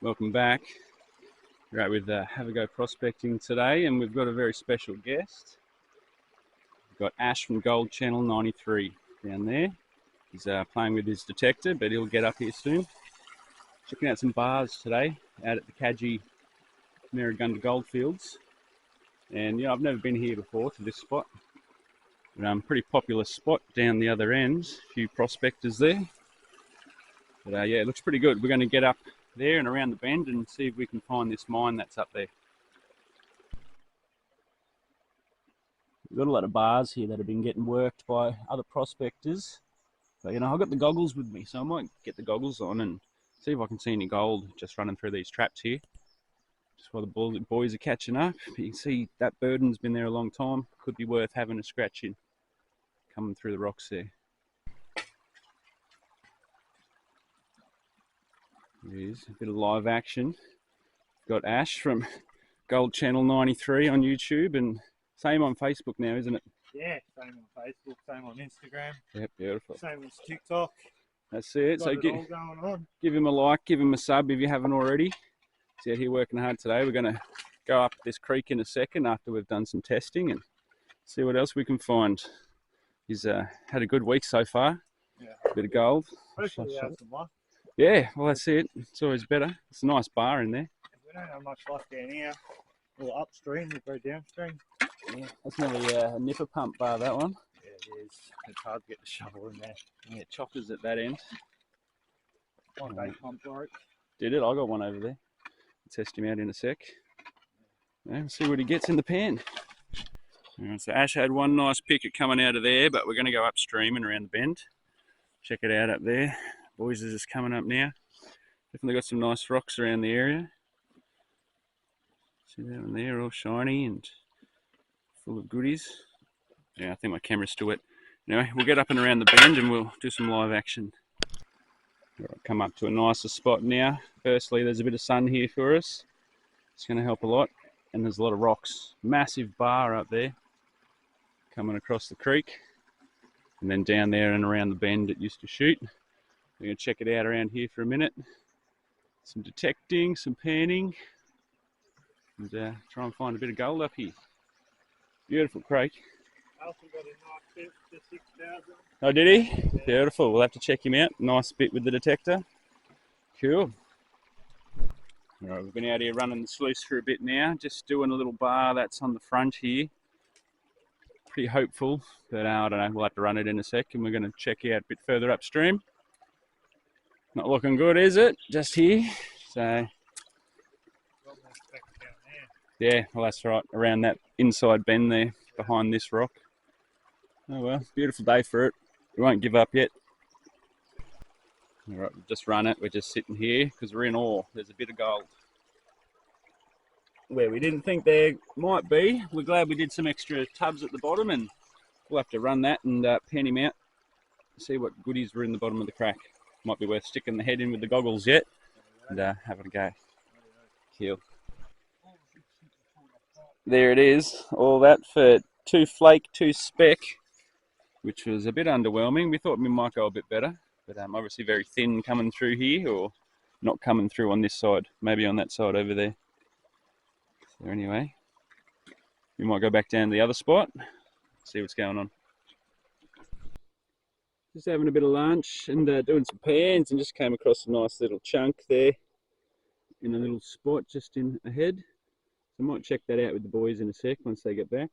Welcome back. We're out with Have a Go Prospecting today, and we've got a very special guest. We've got Ash from Gold Channel 93 down there. He's playing with his detector, but he'll get up here soon. Checking out some bars today out at the Kaji Marigunda Goldfields. And I've never been here before to this spot. But, pretty popular spot down the other end. A few prospectors there. But yeah, it looks pretty good. We're going to get up there and around the bend and see if we can find this mine that's up there. We've got a lot of bars here that have been getting worked by other prospectors. But I've got the goggles with me, so I might get the goggles on and see if I can see any gold just running through these traps here. Just while the boys are catching up. But you can see that burden's been there a long time. Could be worth having a scratch in. Coming through the rocks there. Here's a bit of live action. Got Ash from Gold Channel 93 on YouTube, and same on Facebook now, isn't it? Yeah, same on Facebook, same on Instagram. Yep, beautiful. Same on TikTok. That's it. Got So it all going on. Give him a like, give him a sub if you haven't already. He's out here working hard today. We're going to go up this creek in a second after we've done some testing and see what else we can find. He's had a good week so far. Yeah. Bit of gold. Hopefully have some luck. Yeah, well that's it. It's always better. It's a nice bar in there. We don't have much luck down here. Well, upstream, we go downstream. Yeah, that's nearly a nipper pump bar, that one. Yeah, it is. It's hard to get the shovel in there. Yeah, choppers at that end. One day pump broke. Did it? I got one over there. I'll test him out in a sec. Yeah, we'll see what he gets in the pan. Right, so Ash had one nice picket coming out of there, but we're going to go upstream and around the bend. Check it out up there. Boys are just coming up now. Definitely got some nice rocks around the area. See that one there, all shiny and full of goodies. Yeah, I think my camera's still wet. Anyway, we'll get up and around the bend and we'll do some live action. Right, come up to a nicer spot now. Firstly, there's a bit of sun here for us. It's going to help a lot. And there's a lot of rocks. Massive bar up there coming across the creek. And then down there and around the bend it used to shoot. We're going to check it out around here for a minute. Some detecting, some panning, and try and find a bit of gold up here. Beautiful creek. Alfie got a nice bit for 6,000. Oh, did he? Yeah. Beautiful. We'll have to check him out. Nice bit with the detector. Cool. All right, we've been out here running the sluice for a bit now. Just doing a little bar that's on the front here. Pretty hopeful, but I don't know. We'll have to run it in a sec, and we're going to check out a bit further upstream. Not looking good, is it? Just here. So, yeah, well, that's right. Around that inside bend there, behind this rock. Oh well, beautiful day for it. We won't give up yet. All right, we've just run it. We're just sitting here because we're in awe. There's a bit of gold where we didn't think there might be. We're glad we did some extra tubs at the bottom, and we'll have to run that and pan him out. See what goodies were in the bottom of the crack. Might be worth sticking the head in with the goggles yet and having a go. Cool. There it is. All that for 2 flake, 2 speck, which was a bit underwhelming. We thought we might go a bit better, but obviously very thin coming through here, or not coming through on this side, maybe on that side over there. So anyway, we might go back down to the other spot, see what's going on. Just having a bit of lunch and doing some pans, and just came across a nice little chunk there in a little spot just in ahead. So I might check that out with the boys in a sec once they get back.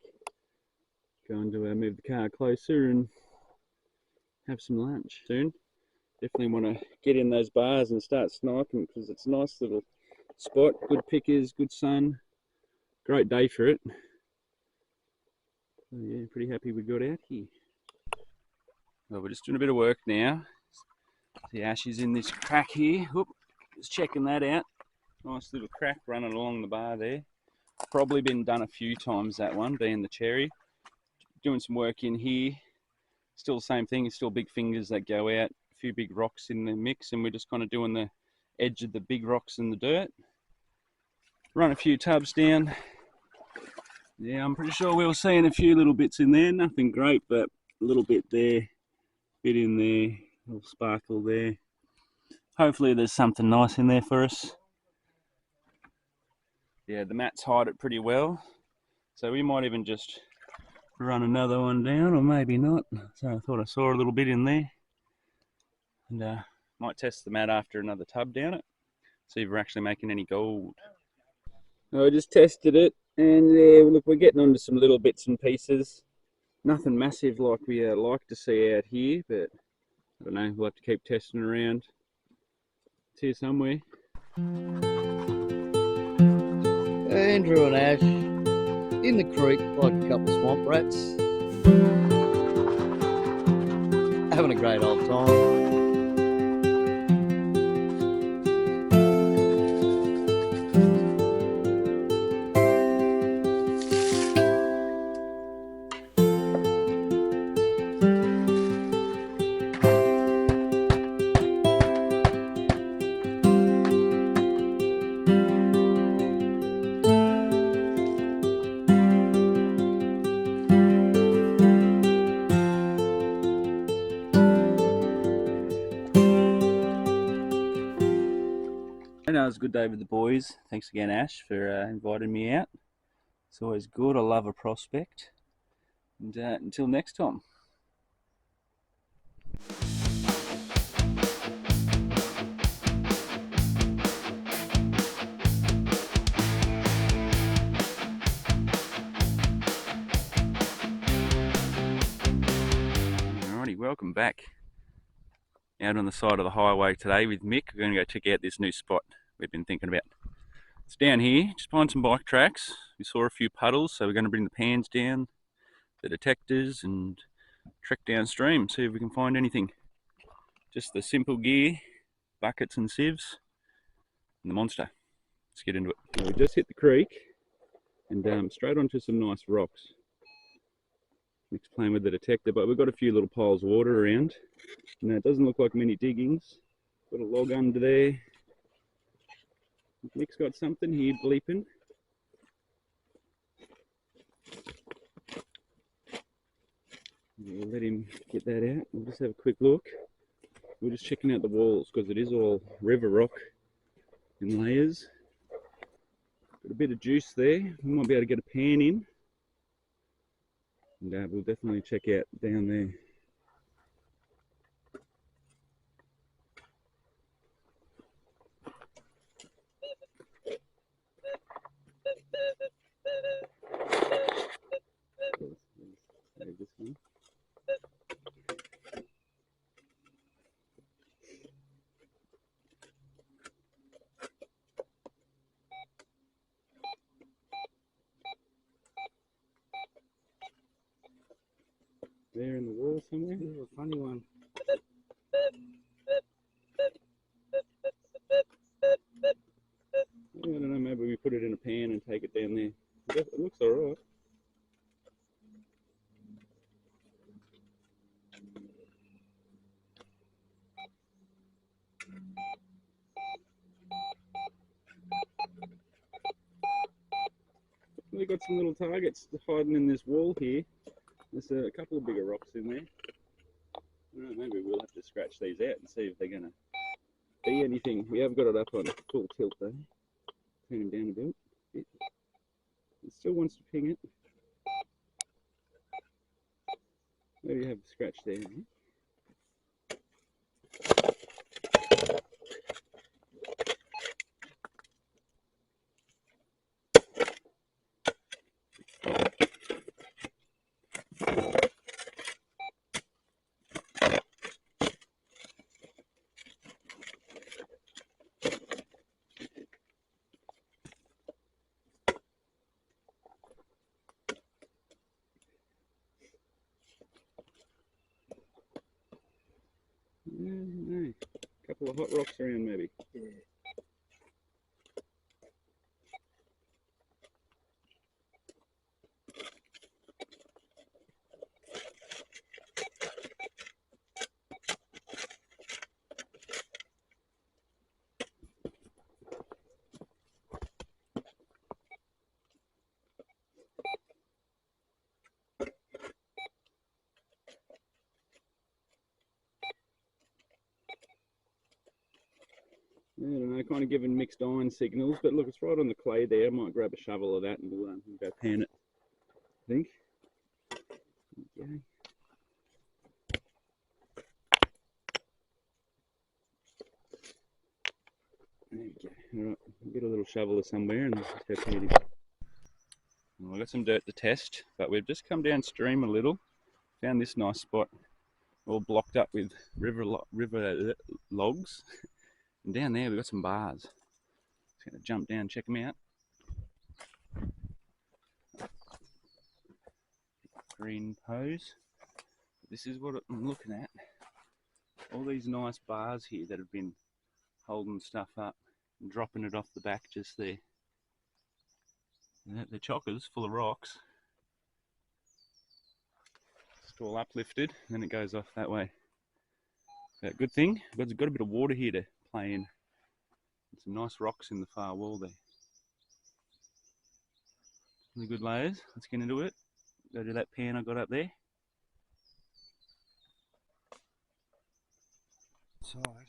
Going to move the car closer and have some lunch soon. Definitely want to get in those bars and start sniping because it's a nice little spot. Good pickers, good sun. Great day for it. So yeah, pretty happy we got out here. Well, we're just doing a bit of work now. The Ash is in this crack here. Whoop, just checking that out. Nice little crack running along the bar there. Probably been done a few times, that one, being the cherry. Doing some work in here. Still the same thing, it's still big fingers that go out. A few big rocks in the mix, and we're just kind of doing the edge of the big rocks in the dirt. Run a few tubs down. Yeah, I'm pretty sure we were seeing a few little bits in there. Nothing great, but a little bit there. Bit in there, a little sparkle there. Hopefully there's something nice in there for us. Yeah, the mats hide it pretty well. So we might even just run another one down, or maybe not. So I thought I saw a little bit in there. And might test the mat after another tub down it. See if we're actually making any gold. I just tested it, and yeah, look, we're getting onto some little bits and pieces. Nothing massive like we like to see out here, but I don't know, we'll have to keep testing around. It's here somewhere. Andrew and Ash in the creek like a couple of swamp rats. Having a great old time. I know it was a good day with the boys. Thanks again, Ash, for inviting me out. It's always good. I love a prospect. And until next time. Alrighty, welcome back. Out on the side of the highway today with Mick. We're going to go check out this new spot we've been thinking about. It's down here, just behind some bike tracks. We saw a few puddles, so we're going to bring the pans down, the detectors, and trek downstream, see if we can find anything. Just the simple gear, buckets and sieves, and the monster. Let's get into it. Now we just hit the creek and straight onto some nice rocks. Mick's playing with the detector, but we've got a few little piles of water around. Now it doesn't look like many diggings. Got a log under there. Mick's got something here bleeping. We'll let him get that out. We'll just have a quick look. We're just checking out the walls because it is all river rock in layers. Got a bit of juice there. We might be able to get a pan in. And we'll definitely check out down there. This one. There in the wall somewhere. This is a funny one. I don't know, maybe we put it in a pan and take it down there. It looks alright. We've got some little targets hiding in this wall here. There's a couple of bigger rocks in there. I don't know, maybe we'll have to scratch these out and see if they're going to be anything. We have got it up on full tilt though. Turn him down a bit. It still wants to ping it. Maybe you have a scratch there. No. A couple of hot rocks around maybe. Yeah. I don't know, kind of giving mixed iron signals, but look, it's right on the clay there. I might grab a shovel of that and we'll go pan it, I think. Okay. There we go. Alright, we'll get a little shovel somewhere and just go pan it. Well, I've got some dirt to test, but we've just come downstream a little. Found this nice spot, all blocked up with river logs. And down there we've got some bars. Just going to jump down and check them out. Green pose. This is what I'm looking at. All these nice bars here that have been holding stuff up and dropping it off the back just there. And the chockers full of rocks. It's all uplifted and then it goes off that way. But good thing, it's got a bit of water here to play in. And some nice rocks in the far wall there. Really good layers. Let's get into it. Go to that pan I got up there.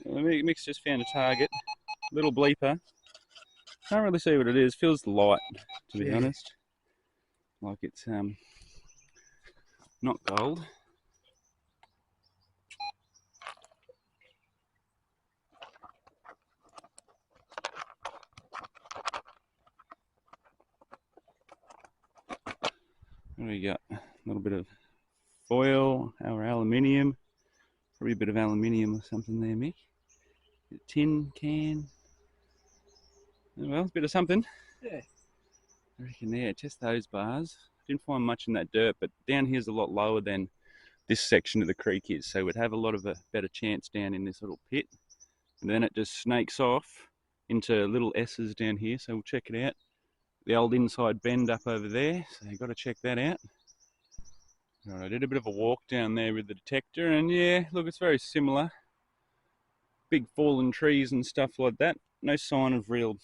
Mick's just found a target. Little bleeper. Can't really see what it is. Feels light, to be honest. Like it's not gold. What do we got? A little bit of foil or aluminium. Probably a bit of aluminium or something there, Mick. A tin can. Oh, well, a bit of something. Yeah. I reckon there, test those bars. Didn't find much in that dirt, but down here's a lot lower than this section of the creek is, so we'd have a lot of a better chance down in this little pit. And then it just snakes off into little S's down here, so we'll check it out. The old inside bend up over there, so you've got to check that out. Right, I did a bit of a walk down there with the detector, and yeah, look, it's very similar. Big fallen trees and stuff like that. No sign of real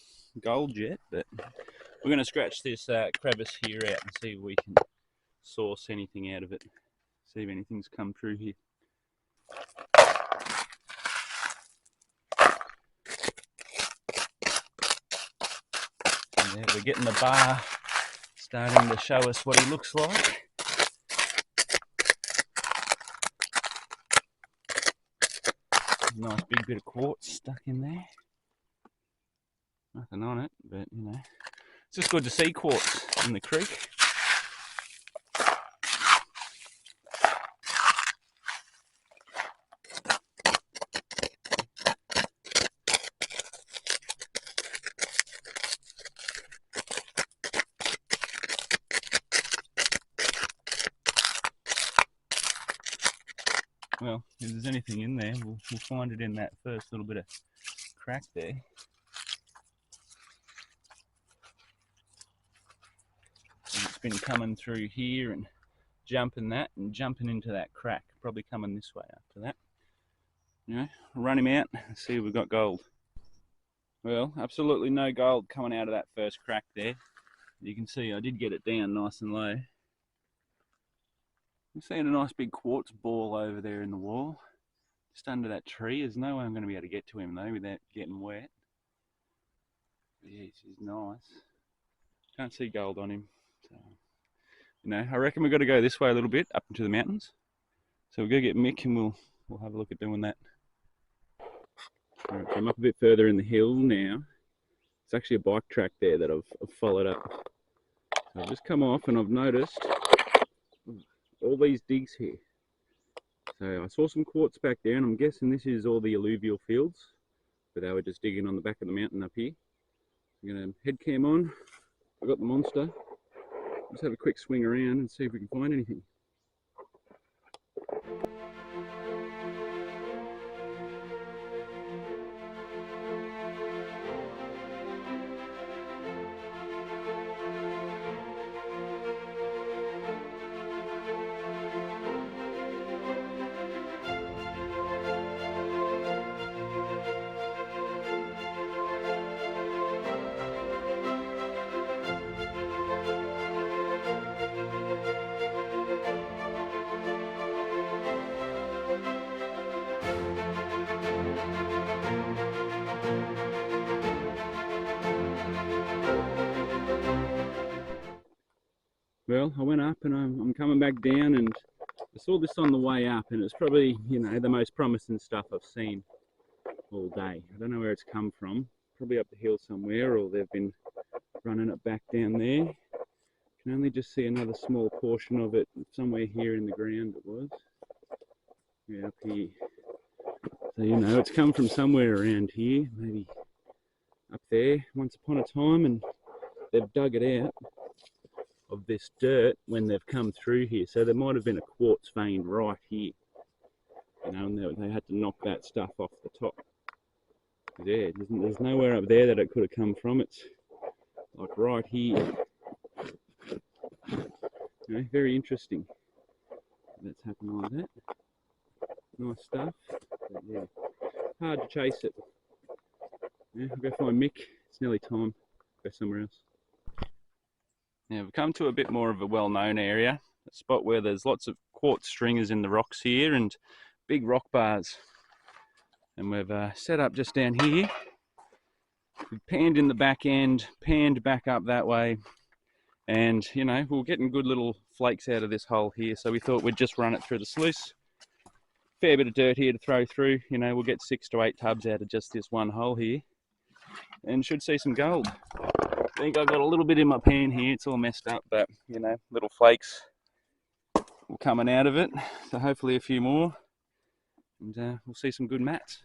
gold yet, but we're going to scratch this crevice here out and see if we can source anything out of it. See if anything's come through here. Yeah, we're getting the bar starting to show us what he looks like. Nice big bit of quartz stuck in there. Nothing on it, but you know, it's just good to see quartz in the creek. Well, if there's anything in there, we'll find it in that first little bit of crack there. And it's been coming through here and jumping that and jumping into that crack. Probably coming this way after that. You know, run him out and see if we've got gold. Well, absolutely no gold coming out of that first crack there. You can see I did get it down nice and low. I'm seeing a nice big quartz ball over there in the wall, just under that tree. There's no way I'm going to be able to get to him though without getting wet. Yeah, he's nice. Can't see gold on him. So, you know, I reckon we've got to go this way a little bit up into the mountains. So we'll go get Mick and we'll have a look at doing that. Alright, so I'm up a bit further in the hill now. It's actually a bike track there that I've followed up. So I've just come off and I've noticed all these digs here. So I saw some quartz back there and I'm guessing this is all the alluvial fields, but they were just digging on the back of the mountain up here. I'm going to head cam on. I've got the monster. Just have a quick swing around and see if we can find anything. Well, I went up and I'm coming back down, and I saw this on the way up, and it's probably, you know, the most promising stuff I've seen all day. I don't know where it's come from. Probably up the hill somewhere, or they've been running it back down there. Can only just see another small portion of it somewhere here in the ground. It was, yeah, up here. So, you know, it's come from somewhere around here, maybe up there once upon a time, and they've dug it out of this dirt when they've come through here. So there might have been a quartz vein right here, you know, and they had to knock that stuff off the top. Yeah, there's nowhere up there that it could have come from. It's like right here. You know, very interesting. That's happened like that. Nice stuff. But yeah, hard to chase it. Yeah, I'll go find Mick. It's nearly time. Go somewhere else. Now we've come to a bit more of a well-known area, a spot where there's lots of quartz stringers in the rocks here and big rock bars. And we've set up just down here. We've panned in the back end, panned back up that way, and you know, we're getting good little flakes out of this hole here, so we thought we'd just run it through the sluice. Fair bit of dirt here to throw through, you know, we'll get 6 to 8 tubs out of just this one hole here, and should see some gold. I think I've got a little bit in my pan here, it's all messed up, but you know, little flakes will coming out of it, so hopefully a few more, and we'll see some good mats.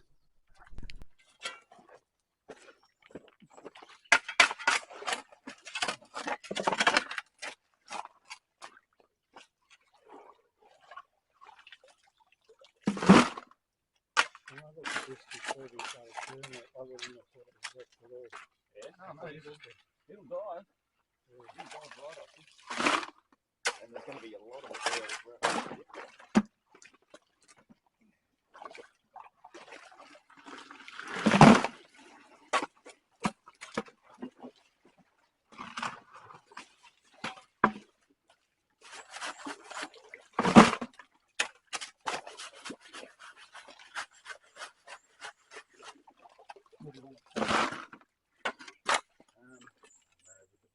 Yeah, no, it'll die. It'll die right off. And there's going to be a lot of it there as well.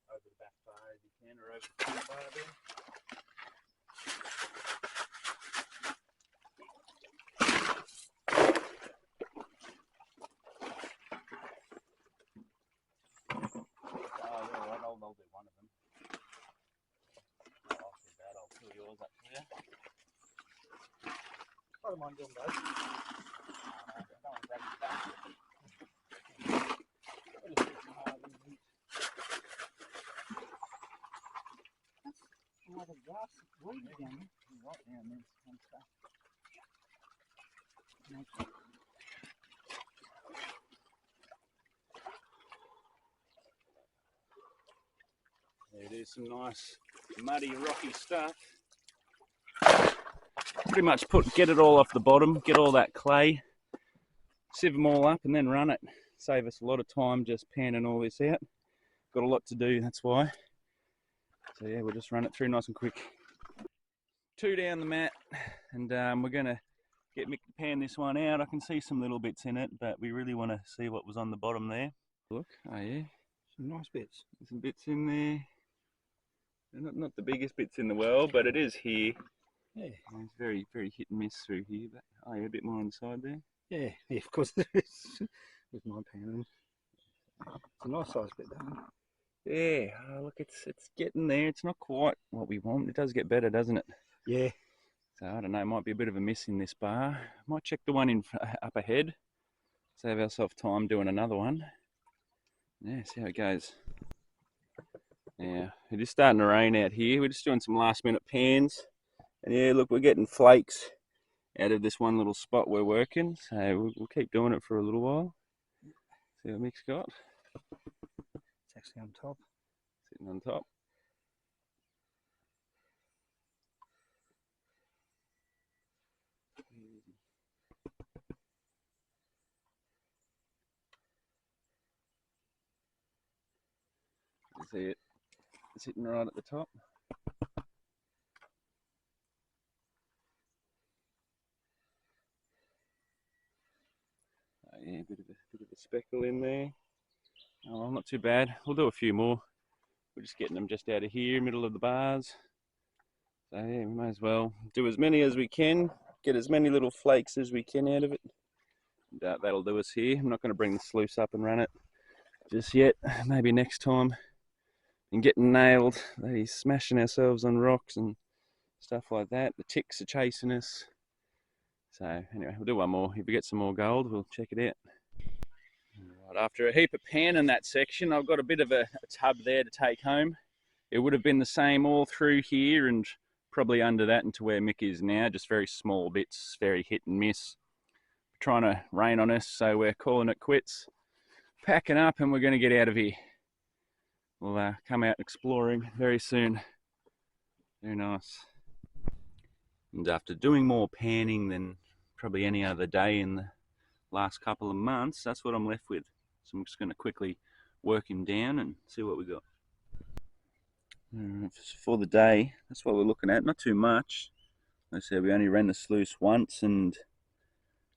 Over the back bar if you can, or over the front bar there. Oh, yeah, right, I'll do one of them. I'll do that, I'll fill yours up for you. I don't mind doing both. The grass weed again. Right down there, some stuff. There it is, some nice muddy rocky stuff. Pretty much get it all off the bottom, get all that clay, sieve them all up and then run it. Save us a lot of time just panning all this out. Got a lot to do, that's why. So yeah, we'll just run it through nice and quick. 2 down the mat, and we're gonna get Mick to pan this one out. I can see some little bits in it, but we really want to see what was on the bottom there. Look, oh yeah, Some nice bits. there's some bits in there. They're not the biggest bits in the world, but it is here. Yeah. It's very, very hit and miss through here, but oh yeah, a bit more on the side there. Yeah, of course there is. With my panning. It's a nice size bit though. Yeah, oh, look, it's getting there. It's not quite what we want. It does get better, doesn't it? Yeah. So I don't know, it might be a bit of a miss in this bar. Might check the one in up ahead. Save ourselves time doing another one. Yeah, see how it goes. Yeah, it is starting to rain out here. We're just doing some last minute pans. And yeah, look, we're getting flakes out of this one little spot we're working. So we'll keep doing it for a little while. See what Mick's got. It's actually on top. Sitting on top. See it sitting right at the top. Oh, yeah, bit of a speckle in there. Oh, well, not too bad. We'll do a few more. We're just getting them just out of here, middle of the bars. So yeah, we may as well do as many as we can, get as many little flakes as we can out of it. And, that'll do us here. I'm not going to bring the sluice up and run it just yet. Maybe next time. And getting nailed, maybe smashing ourselves on rocks and stuff like that. The ticks are chasing us. So anyway, we'll do one more. If we get some more gold, we'll check it out. Right, after a heap of pan in that section, I've got a bit of a tub there to take home. It would have been the same all through here and probably under that into where Mick is now, just very small bits, very hit and miss. Trying to rain on us, so we're calling it quits. Packing up and we're going to get out of here. We'll come out exploring very soon. Very nice. And after doing more panning than probably any other day in the last couple of months, that's what I'm left with. So I'm just going to quickly work him down and see what we got. For the day, that's what we're looking at. Not too much. Like I said, we only ran the sluice once and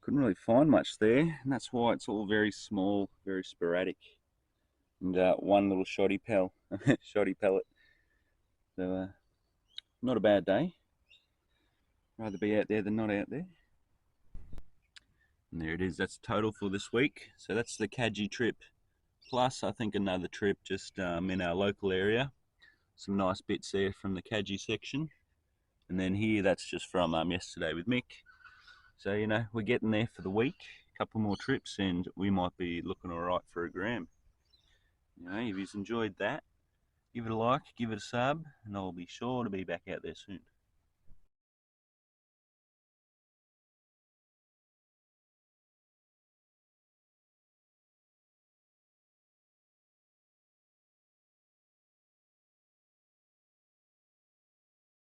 couldn't really find much there. And that's why it's all very small, very sporadic. And one little shoddy pellet. So not a bad day. Rather be out there than not out there. And there it is. That's total for this week. So that's the Kaji trip. Plus, I think another trip just in our local area. Some nice bits there from the Kaji section. And then here, that's just from yesterday with Mick. So, you know, we're getting there for the week. A couple more trips and we might be looking all right for a gram. You know, if you've enjoyed that, give it a like, give it a sub, and I'll be sure to be back out there soon.